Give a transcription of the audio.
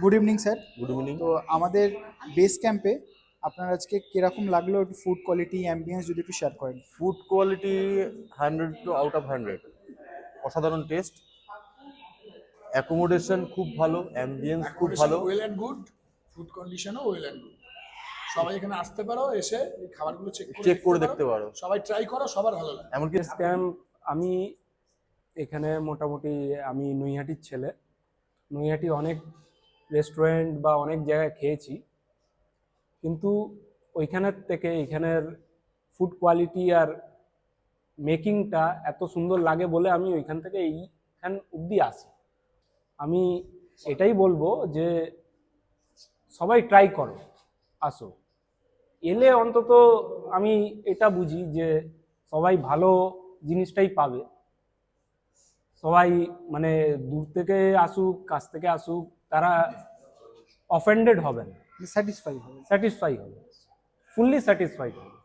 Good evening sir. Good evening. তো আমাদের base ক্যাম্পে আপনার আজকে কিরকম লাগলো, একটু ফুড কোয়ালিটি, অ্যাম্বিয়েন্স যদি একটু শেয়ার করেন। Food quality 100 to out of 100, অসাধারণ টেস্ট, অ্যাকোমোডেশন খুব ভালো, অ্যাম্বিয়েন্স খুব ভালো। ওয়েল অ্যান্ড গুড, ফুড কন্ডিশনও ওয়েল অ্যান্ড গুড। সবাই এখানে আসতে পারো, এসে এই খাবারগুলো চেক করে দেখতে পারো। সবাই ট্রাই করো, সবার ভালো লাগে। এমনকি ক্যাম্প আমি এখানে মোটামুটি আমি নৈহাটির ছেলে, নৈহাটি অনেক রেস্টুরেন্ট বা অনেক জায়গায় খেয়েছি, কিন্তু ওইখানের থেকে এখানের ফুড কোয়ালিটি আর মেকিংটা এত সুন্দর লাগে বলে আমি ওইখান থেকে এইখান অবধি আসি। আমি এটাই বলবো যে সবাই ট্রাই করো, আসো, এলে অন্তত আমি এটা বুঝি যে সবাই ভালো জিনিসটাই পাবে। সবাই মানে দূর থেকে আসুক, কাছ থেকে আসুক, তারা অফেন্ডেড হবে না, স্যাটিসফাই হবে। স্যাটিসফাই হবে, ফুললি স্যাটিসফাইড হবে।